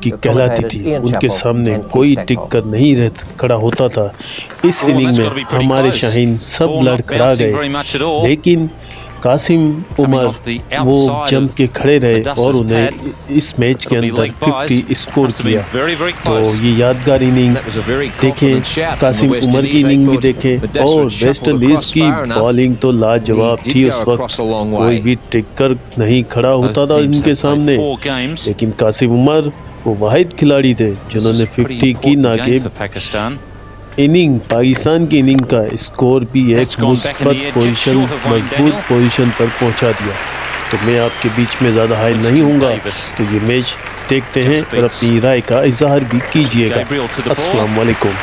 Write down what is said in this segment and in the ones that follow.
की कहलाती थी। उनके सामने कोई टिक कर नहीं खड़ा होता था। इस इनिंग में हमारे शाहीन सब लड़खड़ा गए, लेकिन कासिम उमर वो जम के खड़े रहे और उन्हें इस मैच के अंदर 50 स्कोर किया। तो ये यादगार इनिंग देखें, कासिम उमर की इनिंग भी देखें, और वेस्ट इंडीज की बॉलिंग तो लाजवाब थी। उस वक्त कोई भी टिककर नहीं खड़ा होता था इनके सामने, लेकिन कासिम उमर वो वाहिद खिलाड़ी थे जिन्होंने 50 की ना के इनिंग, पाकिस्तान की इनिंग का स्कोर भी एक मुस्बत पोजीशन, मजबूत पोजीशन पर पहुंचा दिया। तो मैं आपके बीच में ज़्यादा हाई नहीं हूँगा, तो ये मैच देखते हैं और अपनी राय का इजहार भी कीजिएगा। अस्सलाम वालेकुम।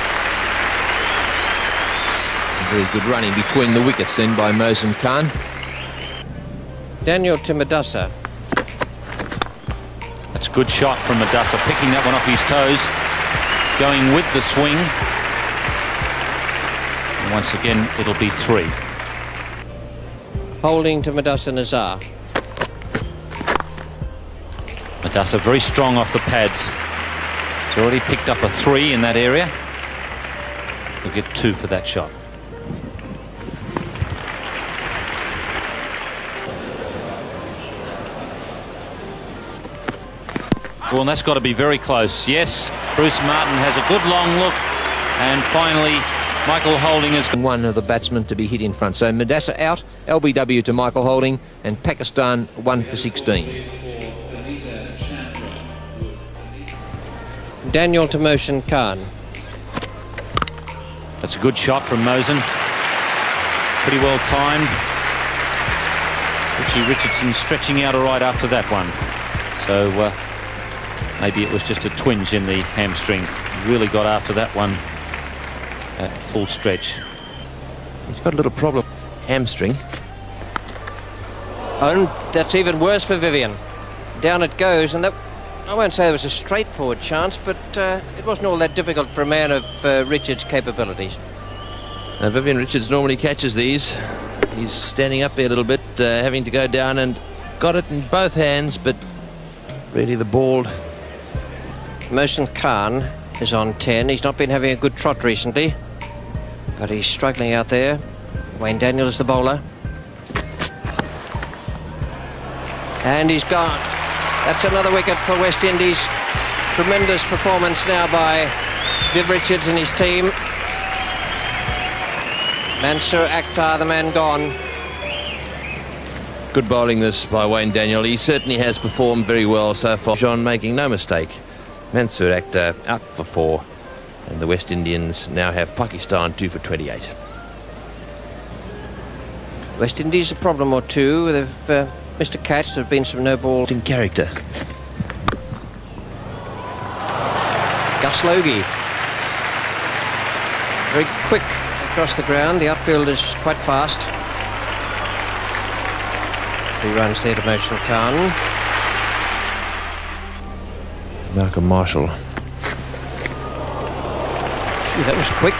Very good running between the wickets then by Mohsin Khan. Daniel to Madassa. That's a good shot from Madassa, picking that one off his toes, going with the swing. And once again, it'll be 3. Holding to Madassa Nazar. Madassa very strong off the pads. He's already picked up a 3 in that area. He'll get 2 for that shot. Well, and that's got to be very close. Yes, Bruce Martin has a good long look, and finally Michael Holding is one of the batsmen to be hit in front. So Madassa out, LBW to Michael Holding, and Pakistan 1 for 16. Daniel to Mohsin Khan. That's a good shot from Mohsin. Pretty well timed. Richie Richardson stretching out all right after that one. So maybe it was just a twinge in the hamstring. Really got after that one at full stretch. He's got a little problem. Hamstring. And that's even worse for Vivian. Down it goes, and that, I won't say it was a straightforward chance, but it wasn't all that difficult for a man of Richards' capabilities. Now, Vivian Richards normally catches these. He's standing up there a little bit, having to go down, and got it in both hands, but really the ball. Mohsin Khan is on 10. He's not been having a good trot recently, but he's struggling out there. Wayne Daniel is the bowler. And he's gone. That's another wicket for West Indies. Tremendous performance now by Viv Richards and his team. Mansour Akhtar, the man gone. Good bowling this by Wayne Daniel. He certainly has performed very well so far. John making no mistake. Mansour Akhtar out for 4. And the West Indians now have Pakistan 2 for 28. West Indies a problem or two. They've missed a catch. There have been some no ball in character. Gus Logie. Very quick across the ground. The outfield is quite fast. 3 runs there to Mohsin Khan. Malcolm Marshall. Gee, that was quick.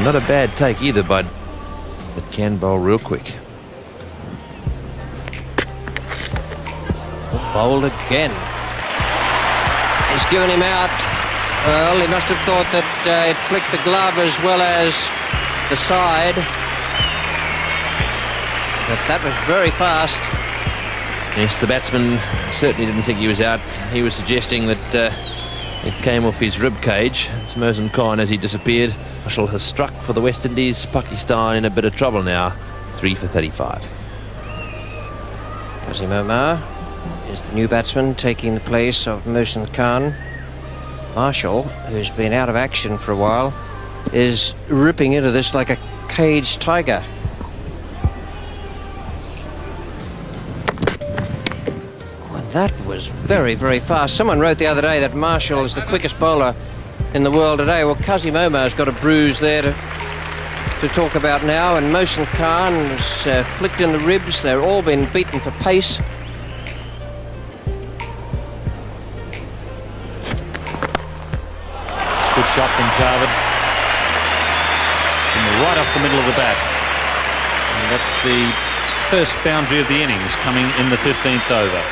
Not a bad take either, but can bowl real quick. Bowled again. He's given him out. Well, he must have thought that it flicked the glove as well as the side. But that was very fast. Yes, the batsman certainly didn't think he was out. He was suggesting that it came off his rib cage. It's Mohsin Khan as he disappeared. Marshall has struck for the West Indies. Pakistan in a bit of trouble now. 3 for 35. Qasim Omar is the new batsman taking the place of Mohsin Khan. Marshall, who's been out of action for a while, is ripping into this like a caged tiger. That was very, very fast. Someone wrote the other day that Marshall is the quickest bowler in the world today. Well, Qasim Omar's got a bruise there to talk about now, and Mohsin Khan has flicked in the ribs. They're all been beaten for pace. It's a good shot from Javed. Right off the middle of the bat. And that's the first boundary of the innings coming in the 15th over.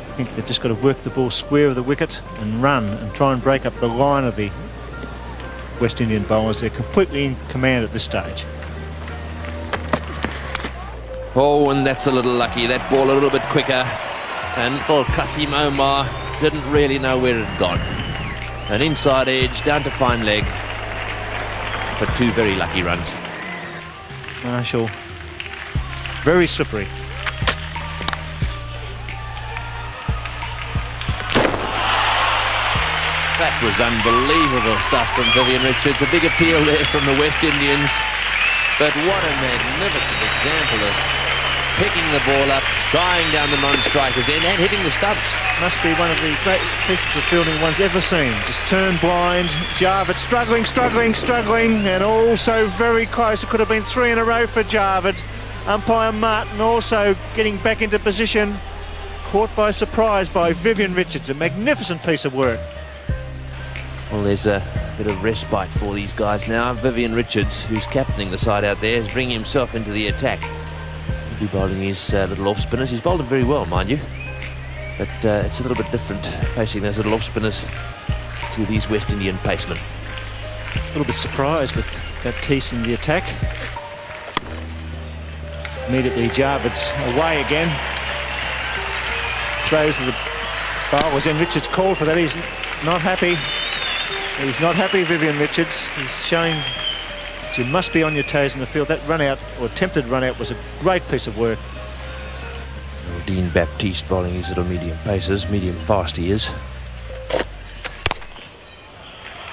I think they've just got to work the ball square of the wicket and run and try and break up the line of the West Indian bowlers. They're completely in command at this stage. Oh, and that's a little lucky. That ball a little bit quicker. And little Qasim Omar didn't really know where it had gone. An inside edge, down to fine leg. For 2 very lucky runs. Marshall, very slippery. That was unbelievable stuff from Vivian Richards. A big appeal there from the West Indians. But what a magnificent example of picking the ball up, shying down the non-strikers end and hitting the stumps. Must be one of the greatest pieces of fielding one's ever seen. Just turned blind. Javed struggling, and also very close. It could have been 3 in a row for Javed. Umpire Martin also getting back into position. Caught by surprise by Vivian Richards. A magnificent piece of work. Well, there's a bit of respite for these guys now. Vivian Richards, who's captaining the side out there, is bringing himself into the attack. He'll be bowling his little off-spinners. He's bowled them very well, mind you. But it's a little bit different facing those little off-spinners to these West Indian pacemen. A little bit surprised with Baptiste in the attack. Immediately Javed's away again. Throws to the bowlers in. Richards called for that. He's not happy. He's not happy, Vivian Richards. He's showing that you must be on your toes in the field. That run-out, or attempted run-out, was a great piece of work. Dean Baptiste bowling his little medium paces. Medium fast he is.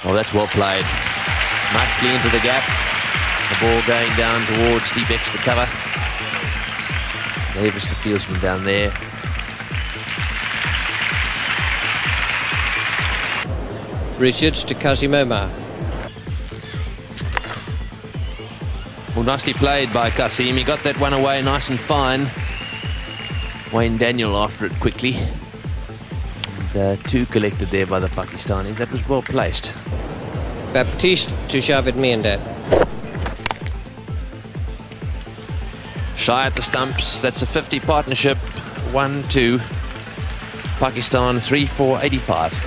Oh, that's well played. Nicely into the gap. The ball going down towards deep extra cover. Davis, the fieldsman down there. Richards to Qasim Omar. Well, nicely played by Qasim. He got that one away nice and fine. Wayne Daniel after it quickly. And 2 collected there by the Pakistanis. That was well placed. Baptiste to Javed Miandad. Shy at the stumps. That's a 50 partnership. 1-2. Pakistan 3 for 85.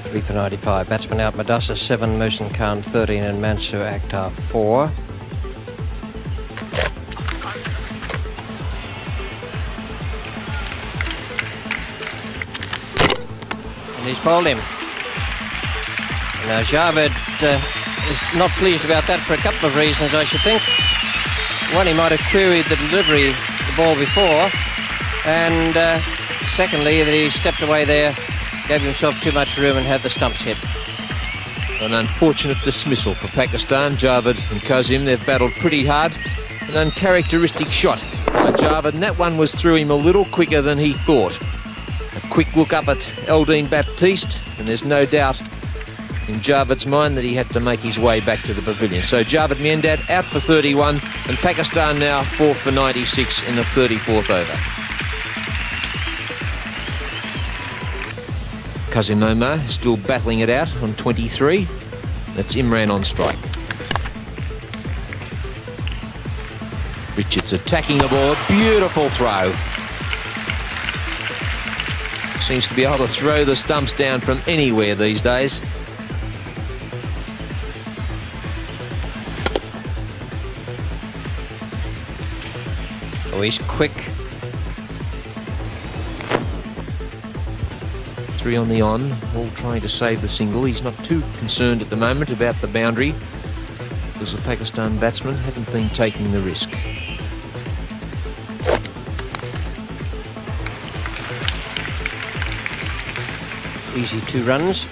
3 for 95. Batsman out Madassa 7, Mohsin Khan 13 and Mansoor Akhtar 4. And he's bowled him. Now Javed is not pleased about that for a couple of reasons, I should think. One, he might have queried the delivery of the ball before, and secondly, that he stepped away there, gave himself too much room and had the stumps hit. An unfortunate dismissal for Pakistan. Javed and Qasim, they've battled pretty hard. An uncharacteristic shot by Javed, and that one was through him a little quicker than he thought. A quick look up at Eldine Baptiste, and there's no doubt in Javed's mind that he had to make his way back to the pavilion. So Javed Miandad out for 31, and Pakistan now 4 for 96 in the 34th over. Qasim Omar is still battling it out on 23. That's Imran on strike. Richards attacking the ball. Beautiful throw. Seems to be able to throw the stumps down from anywhere these days. Oh, he's quick. 3 on the on, all trying to save the single. He's not too concerned at the moment about the boundary because the Pakistan batsmen haven't been taking the risk. Easy 2 runs.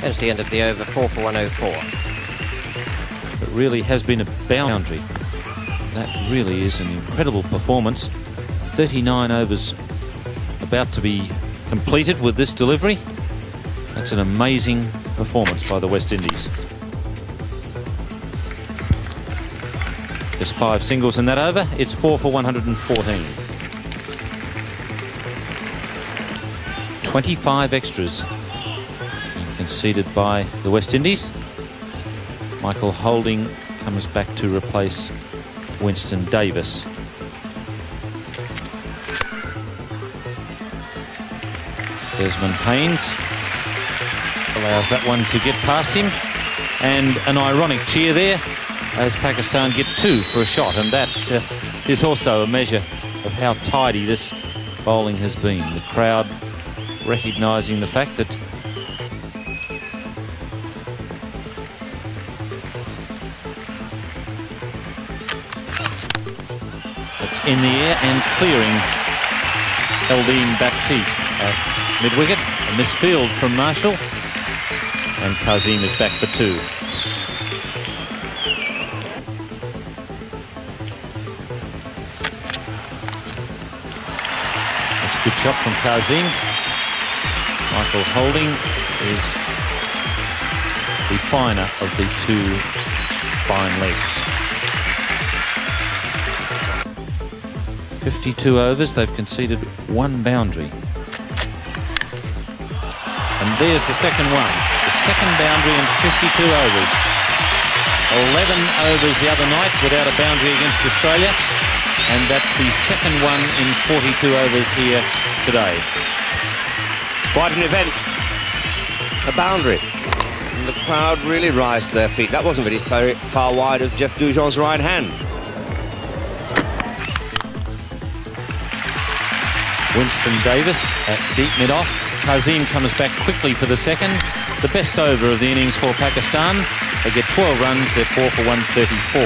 That's the end of the over, 4 for 104. It really has been a boundary. That really is an incredible performance. 39 overs about to be completed with this delivery. That's an amazing performance by the West Indies. Just 5 singles in that over. It's 4 for 114. 25 extras. You conceded by the West Indies. Michael Holding comes back to replace Winston Davis. Desmond Haynes allows that one to get past him, and an ironic cheer there as Pakistan get 2 for a shot, and that is also a measure of how tidy this bowling has been. The crowd recognising the fact that it's in the air and clearing Eldeen Baptiste at mid-wicket. A misfield from Marshall, and Kazim is back for 2. That's a good shot from Kazim. Michael Holding is the finer of the 2 fine legs. 52 overs, they've conceded 1 boundary. And there's the second one. The second boundary in 52 overs. 11 overs the other night without a boundary against Australia. And that's the second one in 42 overs here today. Quite an event. A boundary. And the crowd really rise to their feet. That wasn't very far wide of Jeff Dujon's right hand. Winston Davis at deep mid-off. Kazim comes back quickly for the second. The best over of the innings for Pakistan. They get 12 runs, they're 4 for 134.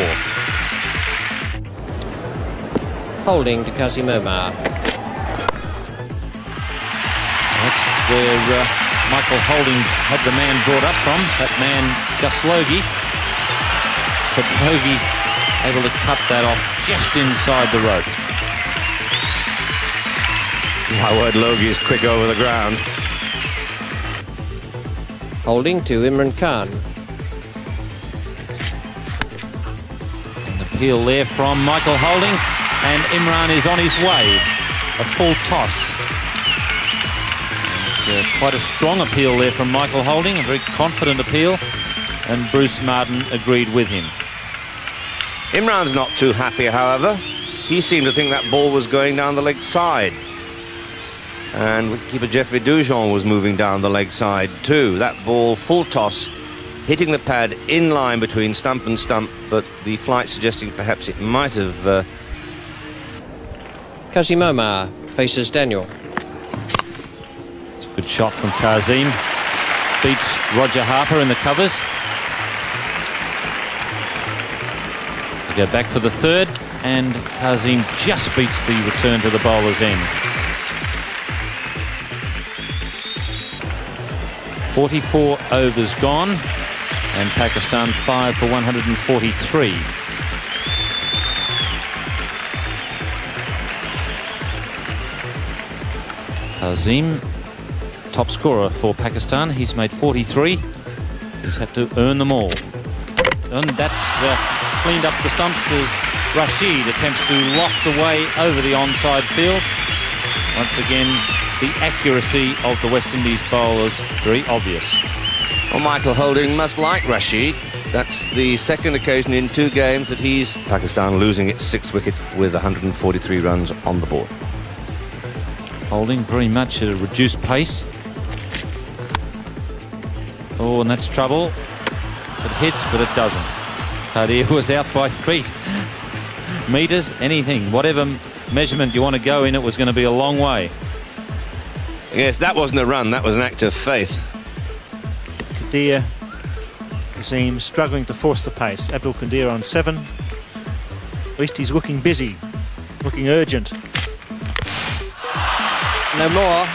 Holding to Kazim Omar. That's where Michael Holding had the man brought up from, that man Gus Logie. But Logie able to cut that off just inside the rope. My word, Logie is quick over the ground. Holding to Imran Khan. An appeal there from Michael Holding, and Imran is on his way. A full toss. And, quite a strong appeal there from Michael Holding, a very confident appeal, and Bruce Martin agreed with him. Imran's not too happy, however. He seemed to think that ball was going down the leg side. And wicketkeeper Jeffrey Dujon was moving down the leg side too. That ball, full toss, hitting the pad in line between stump and stump, but the flight suggesting perhaps it might have... Kazim Omar faces Daniel. It's a good shot from Kazim. Beats Roger Harper in the covers. They go back for the third, and Kazim just beats the return to the bowler's end. 44 overs gone, and Pakistan 5 for 143. Kazim, top scorer for Pakistan. He's made 43. He's had to earn them all. And that's cleaned up the stumps as Rashid attempts to loft away over the onside field. Once again, the accuracy of the West Indies bowlers very obvious. Well, Michael Holding must like Rashid. That's the second occasion in 2 games that he's Pakistan losing its 6th wicket with 143 runs on the board. Holding very much at a reduced pace. Oh, and that's trouble. It hits, but it doesn't. Qadir was out by feet. Meters, anything, whatever measurement you want to go in, it was going to be a long way. Yes, that wasn't a run, that was an act of faith. Qadir seems struggling to force the pace. Abdul Qadir on 7. At least he's looking busy, looking urgent. No more.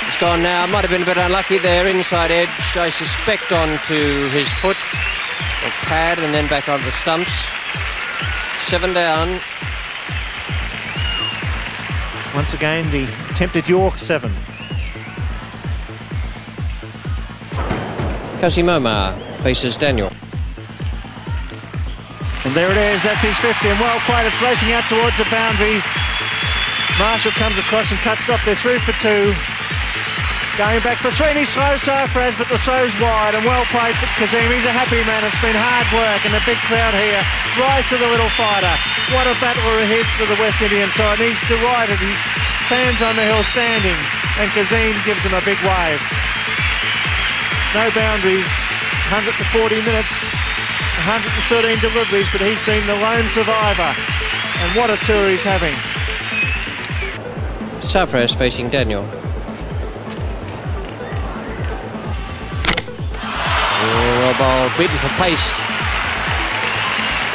It's gone now. Might have been a bit unlucky there. Inside edge, I suspect, onto his foot or pad, and then back onto the stumps. 7 down. Once again, the attempted York 7. Kazim Omar faces Daniel. And there it is, that's his 50, and well played. It's racing out towards the boundary. Marshall comes across and cuts it off. They're through for 2. Going back for three, and he throws Sarfraz, but the throw's wide, and well played for Kazim. He's a happy man. It's been hard work, and a big crowd here. Rise to the little fighter. What a battler it is for the West Indian side, and he's derided. His fans on the hill standing, and Kazim gives them a big wave. No boundaries, 140 minutes, 113 deliveries, but he's been the lone survivor, and what a tour he's having. Sarfraz facing Daniel. Well bowled, beaten for pace.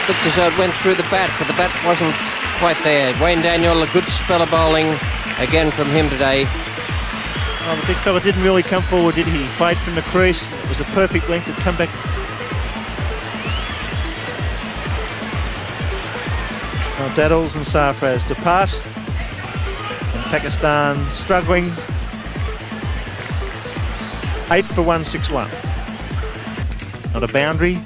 Victor Zod went through the bat, but the bat wasn't quite there. Wayne Daniel, a good spell of bowling again from him today. Well, the big fella didn't really come forward, did he? He played from the crease. It was a perfect length to come back. Now Daddles and Sarfraz depart. And Pakistan struggling. 8 for 161. Not a boundary.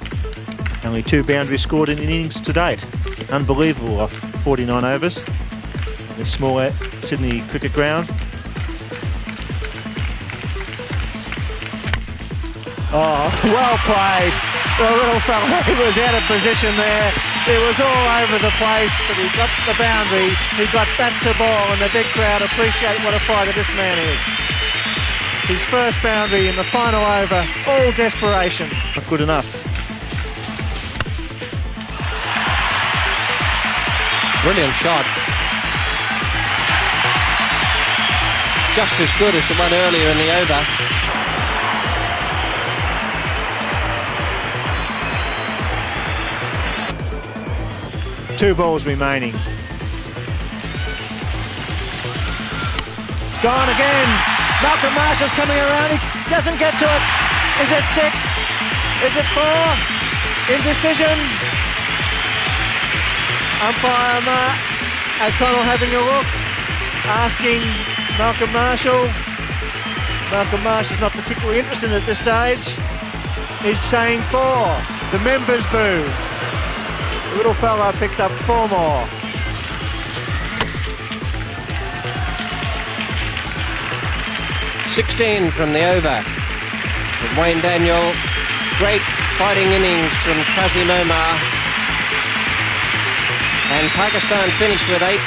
Only 2 boundaries scored in innings to date. Unbelievable off 49 overs. In the small Sydney cricket ground. Oh, well played. The little fella, he was out of position there. It was all over the place, but he got the boundary. He got back to ball, and the big crowd appreciate what a fighter this man is. His first boundary in the final over, all desperation. Not good enough. Brilliant shot. Just as good as the one earlier in the over. Two balls remaining. It's gone again. Malcolm Marshall's coming around. He doesn't get to it. Is it 6? Is it 4? Indecision. Umpire O'Connell having a look, asking Malcolm Marshall. Malcolm Marshall's not particularly interested at this stage. He's saying 4. The members boo. The little fella picks up 4 more. .16 from the over. With Wayne Daniel, great fighting innings from Kazim Omar. And Pakistan finished with 8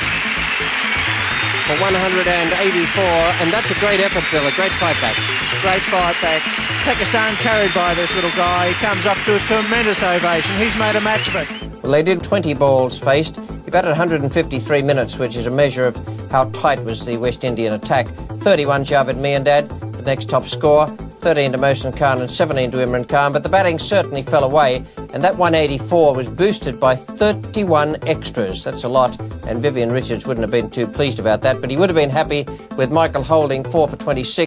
for 184, and that's a great effort, Bill, a great fight back. Great fight back. Pakistan carried by this little guy. He comes up to a tremendous ovation. He's made a match of it. Well, they did 20 balls faced. He batted 153 minutes, which is a measure of how tight was the West Indian attack. 31 Javed Miandad, the next top scorer. 13 to Mohsin Khan and 17 to Imran Khan, but the batting certainly fell away, and that 184 was boosted by 31 extras. That's a lot, and Vivian Richards wouldn't have been too pleased about that, but he would have been happy with Michael Holding 4 for 26.